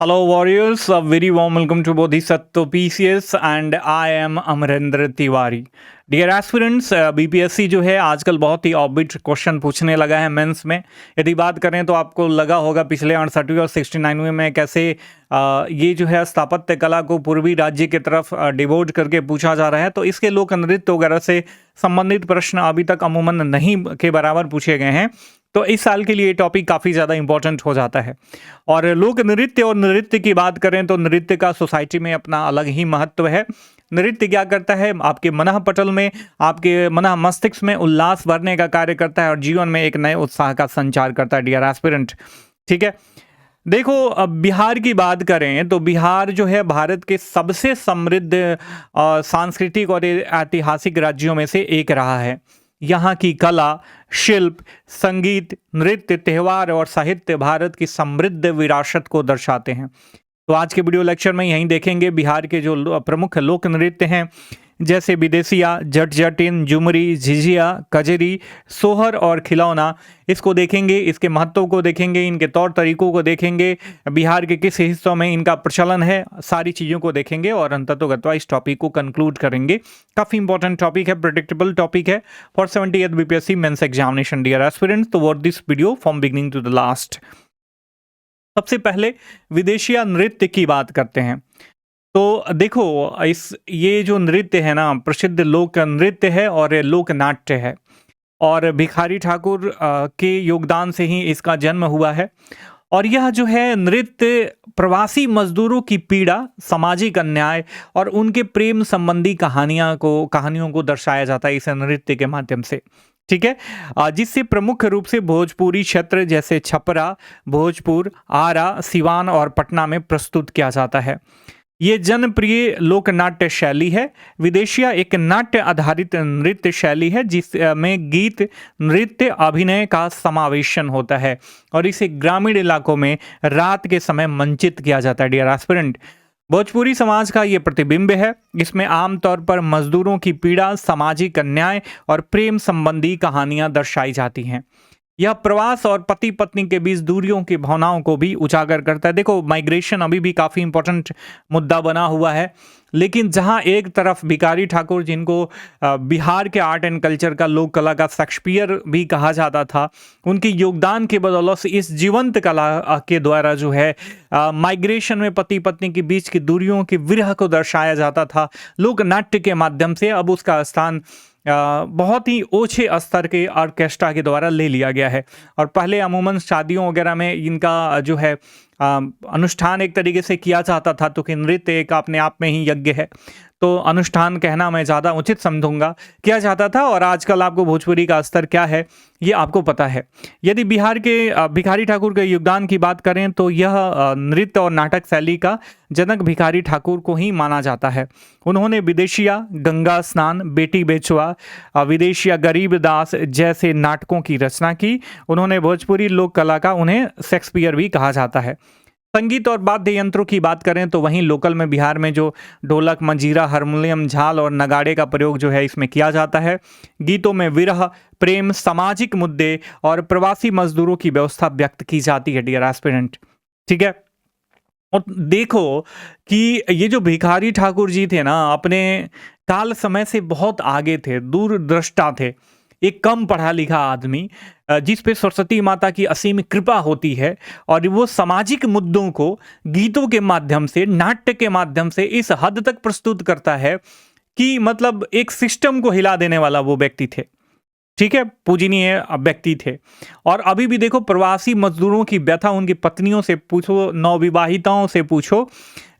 Hello, warriors. A very warm welcome to Bodhisattva PCS and I am Amarendra Tiwari. Dear aspirants, BPSC जो है आजकल बहुत ही orbit question पूछने लगा है मेंस में. यदि बात करें तो आपको लगा होगा पिछले 68वें और 69वें में कैसे ये जो है स्थापत्य कला को पूर्वी राज्य की तरफ डिवोट करके पूछा जा रहा है. तो इसके लोक नृत्य वगैरह से संबंधित प्रश्न अभी तक अमूमन नहीं के बराबर पूछे गए हैं. तो इस साल के लिए ये टॉपिक काफ़ी ज़्यादा इंपॉर्टेंट हो जाता है. और लोक नृत्य और नृत्य की बात करें तो नृत्य का सोसाइटी में अपना अलग ही महत्व है. नृत्य क्या करता है, आपके मनः पटल में, आपके मनः मस्तिष्क में उल्लास भरने का कार्य करता है और जीवन में एक नए उत्साह का संचार करता है. डियर एस्पिरेंट, ठीक है. देखो, अब बिहार की बात करें तो बिहार जो है भारत के सबसे समृद्ध सांस्कृतिक और ऐतिहासिक राज्यों में से एक रहा है. यहाँ की कला, शिल्प, संगीत, नृत्य, त्यौहार और साहित्य भारत की समृद्ध विरासत को दर्शाते हैं. तो आज के वीडियो लेक्चर में यहीं देखेंगे बिहार के जो प्रमुख लोक नृत्य हैं, जैसे विदेशिया, जट जटिन, झुमरी, झिझिया, कजरी, सोहर और खिलौना. इसको देखेंगे, इसके महत्व को देखेंगे, इनके तौर तरीकों को देखेंगे, बिहार के किस हिस्सों में इनका प्रचलन है, सारी चीज़ों को देखेंगे और अंततोगत्वा इस टॉपिक को कंक्लूड करेंगे. काफ़ी इंपॉर्टेंट टॉपिक है, प्रेडिक्टेबल टॉपिक है for 70th BPSC mains examination. Dear aspirants, तो watch this video from beginning to the last. सबसे पहले विदेशिया नृत्य की बात करते हैं. तो देखो, ये जो नृत्य है ना, प्रसिद्ध लोक नृत्य है और लोक नाट्य है और भिखारी ठाकुर के योगदान से ही इसका जन्म हुआ है. और यह जो है नृत्य प्रवासी मजदूरों की पीड़ा, सामाजिक अन्याय और उनके प्रेम संबंधी कहानियों को दर्शाया जाता है इस नृत्य के माध्यम से. ठीक है, जिससे प्रमुख रूप से भोजपुरी क्षेत्र जैसे छपरा, भोजपुर, आरा, सिवान और पटना में प्रस्तुत किया जाता है. ये जनप्रिय लोक नाट्य शैली है. विदेशिया एक नाट्य आधारित नृत्य शैली है जिसमें गीत, नृत्य, अभिनय का समावेशन होता है और इसे ग्रामीण इलाकों में रात के समय मंचित किया जाता है. डियर एस्पिरेंट, भोजपुरी समाज का ये प्रतिबिंब है. इसमें आमतौर पर मजदूरों की पीड़ा, सामाजिक अन्याय और प्रेम संबंधी कहानियां दर्शाई जाती हैं. यह प्रवास और पति पत्नी के बीच दूरियों की भावनाओं को भी उजागर करता है. देखो, माइग्रेशन अभी भी काफ़ी इंपॉर्टेंट मुद्दा बना हुआ है. लेकिन जहां एक तरफ भिखारी ठाकुर, जिनको बिहार के आर्ट एंड कल्चर का, लोक कला का शेक्सपियर भी कहा जाता था, उनके योगदान के बदौलत से इस जीवंत कला के द्वारा जो है माइग्रेशन में पति पत्नी के बीच की दूरियों के विरह को दर्शाया जाता था लोक नाट्य के माध्यम से. अब उसका स्थान बहुत ही ओछे स्तर के ऑर्केस्ट्रा के द्वारा ले लिया गया है. और पहले अमूमन शादियों वगैरह में इनका जो है अनुष्ठान एक तरीके से किया जाता था, तो कि नृत्य एक अपने आप में ही यज्ञ है, तो अनुष्ठान कहना मैं ज़्यादा उचित समझूंगा, किया जाता था. और आजकल आपको भोजपुरी का स्तर क्या है ये आपको पता है. यदि बिहार के भिखारी ठाकुर के योगदान की बात करें तो यह नृत्य और नाटक शैली का जनक भिखारी ठाकुर को ही माना जाता है. उन्होंने विदेशिया, गंगा स्नान, बेटी बेचवा, विदेशिया, गरीब दास जैसे नाटकों की रचना की. उन्होंने भोजपुरी लोक कला का उन्हें शेक्सपियर भी कहा जाता है. संगीत और वाद्य यंत्रों की बात करें तो वहीं लोकल में बिहार में जो ढोलक, मंजीरा, हारमोनियम, झाल और नगाड़े का प्रयोग जो है इसमें किया जाता है. गीतों में विरह, प्रेम, सामाजिक मुद्दे और प्रवासी मजदूरों की व्यवस्था व्यक्त की जाती है. डियर एस्पिरेंट, ठीक है. और देखो कि ये जो भिखारी ठाकुर जी थे ना, अपने काल समय से बहुत आगे थे, दूरदृष्टा थे. एक कम पढ़ा लिखा आदमी जिस पे सरस्वती माता की असीम कृपा होती है और वो सामाजिक मुद्दों को गीतों के माध्यम से, नाट्य के माध्यम से इस हद तक प्रस्तुत करता है कि मतलब एक सिस्टम को हिला देने वाला वो व्यक्ति थे. ठीक है, पूजनीय व्यक्ति थे. और अभी भी देखो, प्रवासी मजदूरों की व्यथा उनकी पत्नियों से पूछो, नवविवाहिताओं से पूछो,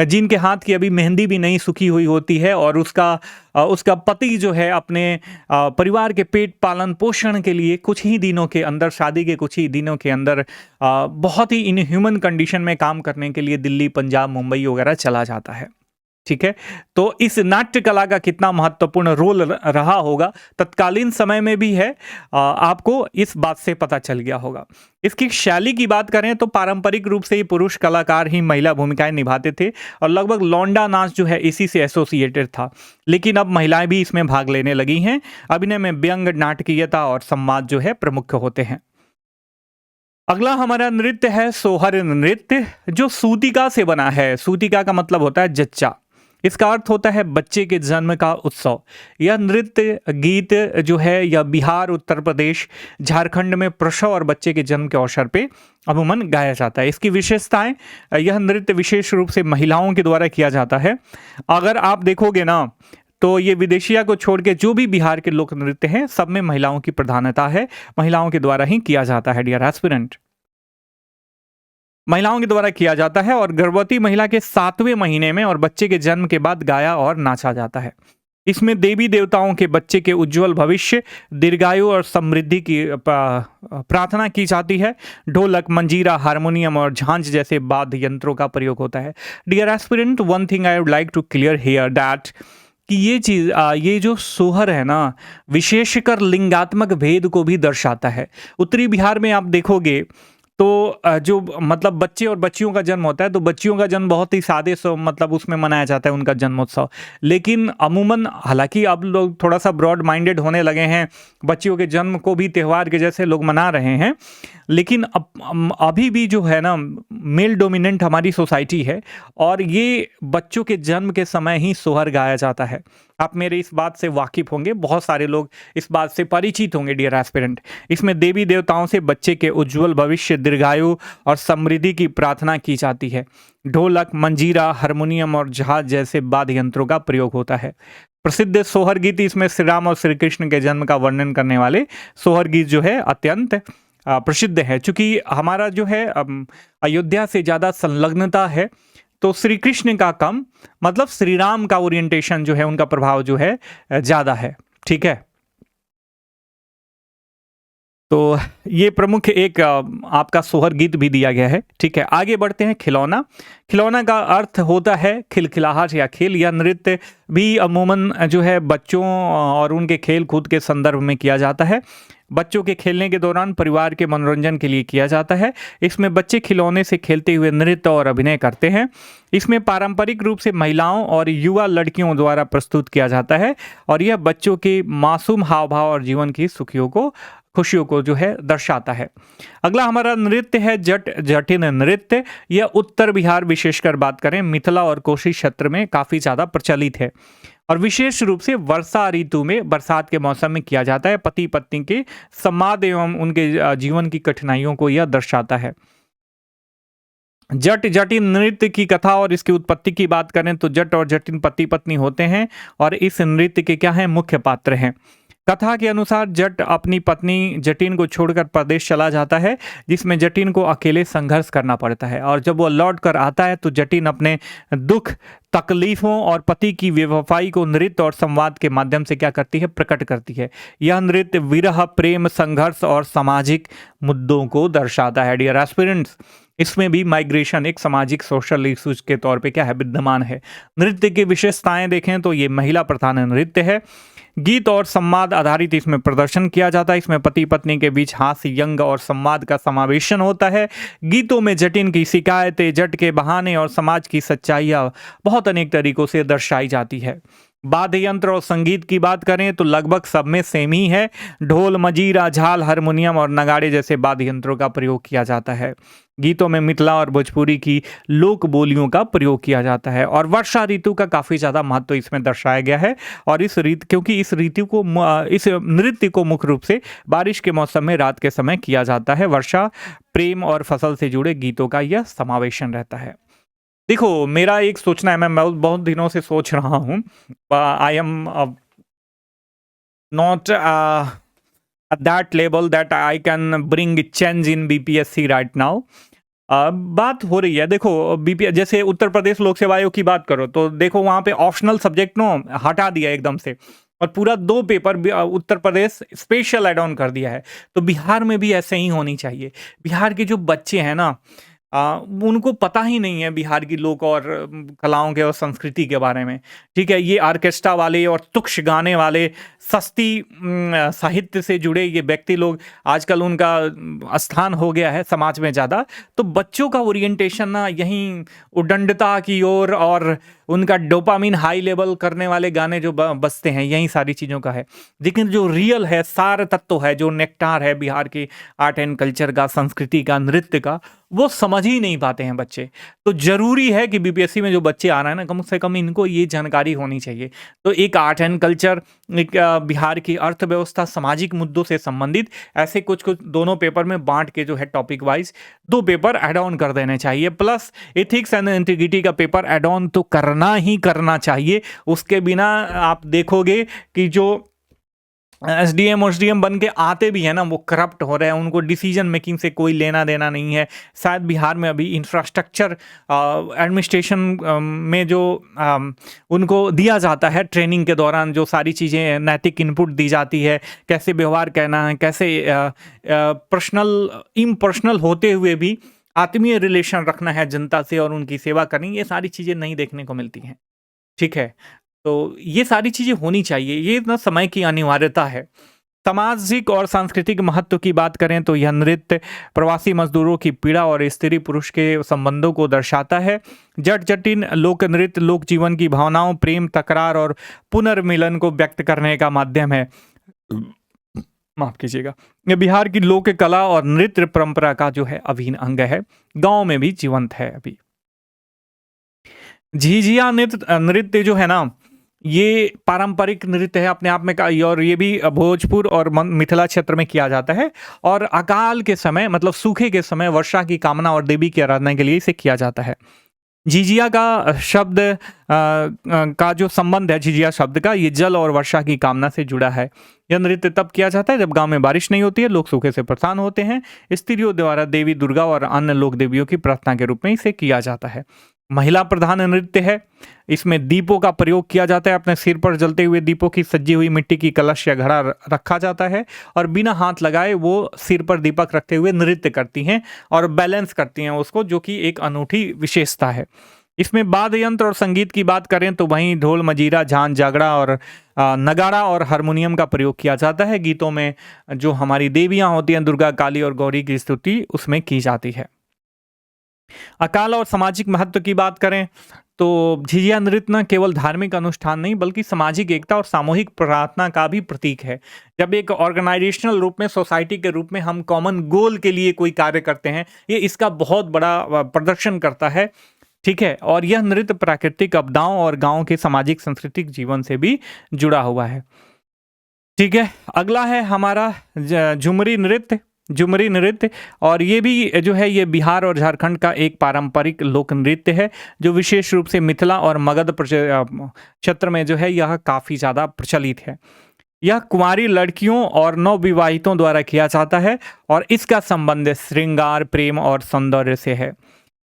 जिनके हाथ की अभी मेहंदी भी नहीं सूखी हुई होती है और उसका पति जो है अपने परिवार के पेट पालन पोषण के लिए कुछ ही दिनों के अंदर, शादी के कुछ ही दिनों के अंदर बहुत ही इनह्यूमन कंडीशन में काम करने के लिए दिल्ली, पंजाब, मुंबई वगैरह चला जाता है. ठीक है, तो इस नाट्य कला का कितना महत्वपूर्ण रोल रहा होगा तत्कालीन समय में भी है, आपको इस बात से पता चल गया होगा. इसकी शैली की बात करें तो पारंपरिक रूप से ये पुरुष कलाकार ही महिला भूमिकाएं निभाते थे और लगभग लौंडा नाच जो है इसी से एसोसिएटेड था. लेकिन अब महिलाएं भी इसमें भाग लेने लगी हैं. अभिनय में व्यंग, नाटकीयता और संवाद जो है प्रमुख होते हैं. अगला हमारा नृत्य है सोहर नृत्य, जो सूतिका से बना है। सूतिका का मतलब होता है जच्चा। इसका अर्थ होता है बच्चे के जन्म का उत्सव। यह नृत्य गीत जो है यह बिहार, उत्तर प्रदेश, झारखंड में प्रसव और बच्चे के जन्म के अवसर पे अमूमन गाया जाता है। इसकी विशेषताएं, यह नृत्य विशेष रूप से महिलाओं के द्वारा किया जाता है। अगर आप देखोगे ना तो ये विदेशिया को छोड़ के जो भी बिहार के लोक नृत्य हैं सब में महिलाओं की प्रधानता है, महिलाओं के द्वारा ही किया जाता है डियर एस्पिरेंट। महिलाओं के द्वारा किया जाता है और गर्भवती महिला के 7वें महीने में और बच्चे के जन्म के बाद गाया और नाचा जाता है। इसमें देवी देवताओं के बच्चे के उज्जवल भविष्य, दीर्घायु और समृद्धि की प्रार्थना की जाती है। ढोलक, मंजीरा, हारमोनियम और झांझ जैसे वाद्य यंत्रों का प्रयोग होता है। Dear aspirant, one thing I would like to clear here that कि ये चीज़, ये जो सोहर है ना, विशेषकर लिंगात्मक भेद को भी दर्शाता है। उत्तरी बिहार में आप देखोगे तो जो मतलब बच्चे और बच्चियों का जन्म होता है तो बच्चियों का जन्म बहुत ही सादे सो मतलब उसमें मनाया जाता है उनका जन्मोत्सव। लेकिन अमूमन, हालांकि अब लोग थोड़ा सा ब्रॉड माइंडेड होने लगे हैं, बच्चियों के जन्म को भी त्यौहार के जैसे लोग मना रहे हैं, लेकिन अभी भी जो है ना मेल डोमिनेंट हमारी सोसाइटी है और ये बच्चों के जन्म के समय ही सोहर गाया जाता है। आप मेरे इस बात से वाकिफ होंगे, बहुत सारे लोग इस बात से परिचित होंगे डियर एस्पिरेंट। इसमें देवी देवताओं से बच्चे के उज्जवल भविष्य, दीर्घायु और समृद्धि की प्रार्थना की जाती है। ढोलक, मंजीरा, हारमोनियम और झांझ जैसे वाद्य यंत्रों का प्रयोग होता है। प्रसिद्ध सोहर गीत, इसमें श्री राम और श्री कृष्ण के जन्म का वर्णन करने वाले सोहर गीत जो है अत्यंत प्रसिद्ध है। चूंकि हमारा जो है अयोध्या से ज़्यादा संलग्नता है तो श्री कृष्ण का कम, मतलब श्री राम का ओरिएंटेशन जो है, उनका प्रभाव जो है ज़्यादा है। ठीक है, तो ये प्रमुख एक आपका सोहर गीत भी दिया गया है। ठीक है, आगे बढ़ते हैं। खिलौना। खिलौना का अर्थ होता है खिलखिलाहट या खेल। यह नृत्य भी अमूमन जो है बच्चों और उनके खेल कूद के संदर्भ में किया जाता है। बच्चों के खेलने के दौरान परिवार के मनोरंजन के लिए किया जाता है। इसमें बच्चे खिलौने से खेलते हुए नृत्य और अभिनय करते हैं। इसमें पारंपरिक रूप से महिलाओं और युवा लड़कियों द्वारा प्रस्तुत किया जाता है और यह बच्चों के मासूम हाव भाव और जीवन की खुशियों को जो है दर्शाता है। अगला हमारा नृत्य है जट जटिन नृत्य। यह उत्तर बिहार, विशेषकर बात करें मिथिला और कोशी क्षेत्र में काफ़ी ज़्यादा प्रचलित है और विशेष रूप से वर्षा ऋतु में, बरसात के मौसम में किया जाता है। पति पत्नी के संवाद एवं उनके जीवन की कठिनाइयों को यह दर्शाता है। जट जटिन नृत्य की कथा और इसकी उत्पत्ति की बात करें तो जट और जटिन पति पत्नी होते हैं और इस नृत्य के क्या हैं, मुख्य पात्र हैं। कथा के अनुसार जट अपनी पत्नी जटिन को छोड़कर प्रदेश चला जाता है, जिसमें जटिन को अकेले संघर्ष करना पड़ता है और जब वो लौट कर आता है तो जटिन अपने दुख, तकलीफों और पति की बेवफाई को नृत्य और संवाद के माध्यम से क्या करती है, प्रकट करती है। यह नृत्य विरह, प्रेम, संघर्ष और सामाजिक मुद्दों को दर्शाता है। डियर एस्पिरेंट्स, इसमें भी माइग्रेशन एक सामाजिक सोशल इश्यूज के तौर पे क्या है, विद्यमान है। नृत्य की विशेषताएं देखें तो ये महिला प्रधान नृत्य है। गीत और संवाद आधारित इसमें प्रदर्शन किया जाता है। इसमें पति पत्नी के बीच हास्य, व्यंग और संवाद का समावेशन होता है। गीतों में जटिन की शिकायतें, जट के बहाने और समाज की सच्चाइयाँ बहुत अनेक तरीकों से दर्शाई जाती है। वाद्य यंत्र और संगीत की बात करें तो लगभग सब में सेम ही है। ढोल, मजीरा, झाल, हारमोनियम और नगाड़े जैसे वाद्य यंत्रों का प्रयोग किया जाता है। गीतों में मिथिला और भोजपुरी की लोक बोलियों का प्रयोग किया जाता है और वर्षा ऋतु का काफ़ी ज़्यादा महत्व इसमें दर्शाया गया है। और क्योंकि इस नृत्य को मुख्य रूप से बारिश के मौसम में रात के समय किया जाता है। वर्षा, प्रेम और फसल से जुड़े गीतों का यह समावेशन रहता है। देखो, मेरा एक सोचना है, मैं बहुत दिनों से सोच रहा हूँ, I am not at that level that I can bring change in BPSC right now। बात हो रही है, देखो बीपीएस जैसे उत्तर प्रदेश लोक सेवा आयोग की बात करो तो देखो वहाँ पे ऑप्शनल सब्जेक्ट नो हटा दिया एकदम से और पूरा 2 paper Uttar Pradesh special add on कर दिया है। तो बिहार में भी ऐसे ही होनी चाहिए। बिहार के जो बच्चे हैं ना, उनको पता ही नहीं है बिहार की लोक और कलाओं के और संस्कृति के बारे में। ठीक है, ये ऑर्केस्ट्रा वाले और तुक्ष गाने वाले, सस्ती साहित्य से जुड़े ये व्यक्ति लोग आजकल उनका स्थान हो गया है समाज में ज़्यादा। तो बच्चों का ओरिएंटेशन ना यहीं उद्दंडता की ओर और उनका डोपामिन हाई लेवल करने वाले गाने जो बजते हैं, यही सारी चीज़ों का है। लेकिन जो रियल है, सार तत्व है, जो नेक्टार है बिहार के आर्ट एंड कल्चर का, संस्कृति का, नृत्य का, वो समझ ही नहीं पाते हैं बच्चे। तो ज़रूरी है कि बीपीएससी में जो बच्चे आ रहे हैं ना, कम से कम इनको ये जानकारी होनी चाहिए। तो एक आर्ट एंड कल्चर, एक बिहार की अर्थव्यवस्था, सामाजिक मुद्दों से संबंधित ऐसे कुछ-कुछ दोनों पेपर में बाँट के जो है topic wise 2 paper add on कर देने चाहिए। प्लस एथिक्स एंड इंटीग्रिटी का पेपर ऐड ऑन तो करना ही करना चाहिए। उसके बिना आप देखोगे कि जो एसडीएम ओएसडीएम बन के आते भी हैं ना, वो करप्ट हो रहे हैं, उनको डिसीजन मेकिंग से कोई लेना देना नहीं है। शायद बिहार में अभी इंफ्रास्ट्रक्चर एडमिनिस्ट्रेशन में जो उनको दिया जाता है ट्रेनिंग के दौरान, जो सारी चीज़ें नैतिक इनपुट दी जाती है, कैसे व्यवहार करना है, कैसे पर्सनल इम्पर्सनल होते हुए भी आत्मीय रिलेशन रखना है जनता से और उनकी सेवा करनी, ये सारी चीज़ें नहीं देखने को मिलती हैं। ठीक है? तो ये सारी चीज़ें होनी चाहिए, ये ना समय की अनिवार्यता है। सामाजिक और सांस्कृतिक महत्व की बात करें तो यह नृत्य प्रवासी मजदूरों की पीड़ा और स्त्री पुरुष के संबंधों को दर्शाता है। जट जटिन लोक नृत्य लोक जीवन की भावनाओं, प्रेम, तकरार और पुनर्मिलन को व्यक्त करने का माध्यम है। माफ कीजिएगा। ये बिहार की लोक कला और नृत्य परंपरा का जो है अभिन्न अंग है, गांव में भी जीवंत है अभी। झिझिया नृत्य जो है ना, ये पारंपरिक नृत्य है अपने आप में का, और ये भी भोजपुर और मिथिला क्षेत्र में किया जाता है। और अकाल के समय, मतलब सूखे के समय, वर्षा की कामना और देवी की आराधना के लिए इसे किया जाता है। झिझिया का शब्द का जो संबंध है, झिझिया शब्द का, ये जल और वर्षा की कामना से जुड़ा है। यह नृत्य तब किया जाता है जब गांव में बारिश नहीं होती है, लोग सूखे से परेशान होते हैं। स्त्रियों द्वारा देवी दुर्गा और अन्य लोक देवियों की प्रार्थना के रूप में इसे किया जाता है। महिला प्रधान नृत्य है। इसमें दीपों का प्रयोग किया जाता है। अपने सिर पर जलते हुए दीपों की सजी हुई मिट्टी की कलश या घड़ा रखा जाता है और बिना हाथ लगाए वो सिर पर दीपक रखते हुए नृत्य करती हैं और बैलेंस करती हैं उसको, जो कि एक अनूठी विशेषता है। इसमें वाद्य यंत्र और संगीत की बात करें तो वहीं ढोल, मजीरा, झांझ, जागड़ा और नगाड़ा और हारमोनियम का प्रयोग किया जाता है। गीतों में जो हमारी देवियाँ होती हैं, दुर्गा, काली और गौरी की स्तुति उसमें की जाती है। अकाल और सामाजिक महत्व की बात करें तो झिझिया नृत्य न केवल धार्मिक अनुष्ठान नहीं बल्कि सामाजिक एकता और सामूहिक प्रार्थना का भी प्रतीक है। जब एक ऑर्गेनाइजेशनल रूप में, सोसाइटी के रूप में हम कॉमन गोल के लिए कोई कार्य करते हैं, ये इसका बहुत बड़ा प्रदर्शन करता है। ठीक है, और यह नृत्य प्राकृतिक आपदाओं और गांव के सामाजिक सांस्कृतिक जीवन से भी जुड़ा हुआ है। ठीक है, अगला है हमारा झुमरी नृत्य। झुमरी नृत्य, और ये भी जो है ये बिहार और झारखंड का एक पारंपरिक लोक नृत्य है जो विशेष रूप से मिथिला और मगध क्षेत्र में जो है यह काफ़ी ज़्यादा प्रचलित है। यह कुंवारी लड़कियों और नवविवाहितों द्वारा किया जाता है और इसका संबंध श्रृंगार, प्रेम और सौंदर्य से है।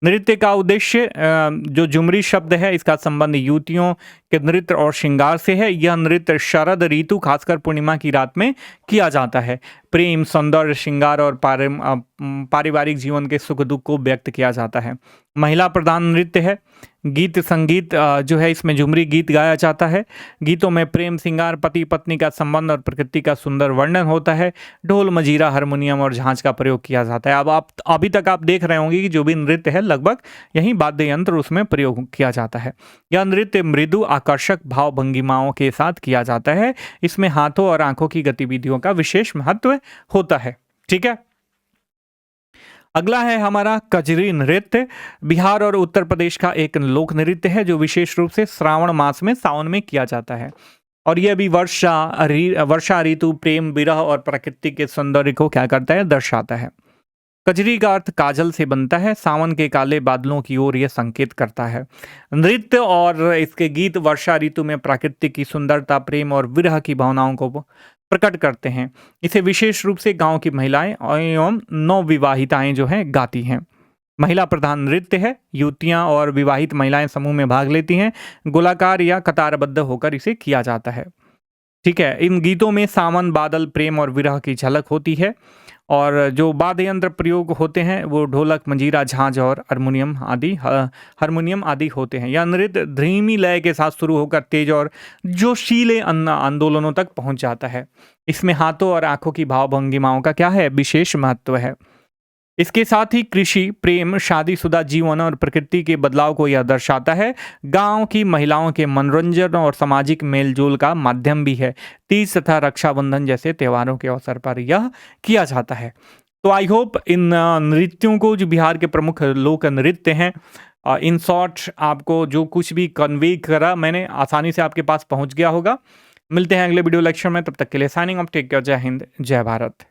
नृत्य का उद्देश्य, जो झुमरी शब्द है इसका संबंध युवतियों के नृत्य और श्रृंगार से है। यह नृत्य शरद ऋतु, खासकर पूर्णिमा की रात में किया जाता है। प्रेम, सौंदर्य, श्रृंगार और पारिवारिक जीवन के सुख दुख को व्यक्त किया जाता है। महिला प्रधान नृत्य है। गीत संगीत जो है इसमें झुमरी गीत गाया जाता है। गीतों में प्रेम, श्रृंगार, पति पत्नी का संबंध और प्रकृति का सुंदर वर्णन होता है। ढोल, मजीरा, हारमोनियम और झांझ का प्रयोग किया जाता है। अब आप अभी तक आप देख रहे होंगे कि जो भी नृत्य है लगभग यही वाद्य यंत्र उसमें प्रयोग किया जाता है। यह नृत्य मृदु, आकर्षक भाव भंगिमाओं के साथ किया जाता है। इसमें हाथों और आंखों की गतिविधियों का विशेष महत्व होता है। ठीक है, अगला है हमारा कजरी नृत्य। बिहार और उत्तर प्रदेश का एक लोक नृत्य है जो विशेष रूप से श्रावण मास में, सावन में किया जाता है और यह भी वर्षा ऋतु, प्रेम, विरह और प्रकृति के सौंदर्य को क्या करता है, दर्शाता है। कजरी का अर्थ काजल से बनता है। सावन के काले बादलों की ओर यह संकेत करता है। नृत्य और इसके गीत वर्षा ऋतु में प्रकृति की सुंदरता, प्रेम और विरह की भावनाओं को प्रकट करते हैं। इसे विशेष रूप से गांव की महिलाएं एवं नवविवाहिताएं जो हैं गाती हैं। महिला प्रधान नृत्य है। युवतियां और विवाहित महिलाएं समूह में भाग लेती हैं। गोलाकार या कतारबद्ध होकर इसे किया जाता है। ठीक है, इन गीतों में सावन, बादल, प्रेम और विरह की झलक होती है और जो वाद्य यंत्र प्रयोग होते हैं वो ढोलक, मंजीरा, झांझ और हारमोनियम आदि होते हैं। यह नृत्य धीमी लय के साथ शुरू होकर तेज और जोशीले आंदोलनों तक पहुंच जाता है। इसमें हाथों और आंखों की भाव भंगिमाओं का क्या है, विशेष महत्व है। इसके साथ ही कृषि, प्रेम, शादीशुदा जीवन और प्रकृति के बदलाव को यह दर्शाता है। गांव की महिलाओं के मनोरंजन और सामाजिक मेलजोल का माध्यम भी है। तीज तथा रक्षाबंधन जैसे त्योहारों के अवसर पर यह किया जाता है। तो आई होप इन नृत्यों को, जो बिहार के प्रमुख लोक नृत्य हैं, इन शॉर्ट आपको जो कुछ भी कन्वे करा मैंने, आसानी से आपके पास पहुंच गया होगा। मिलते हैं अगले वीडियो लेक्चर में, तब तक के लिए साइनिंग ऑफ, टेक केयर, जय हिंद, जय भारत।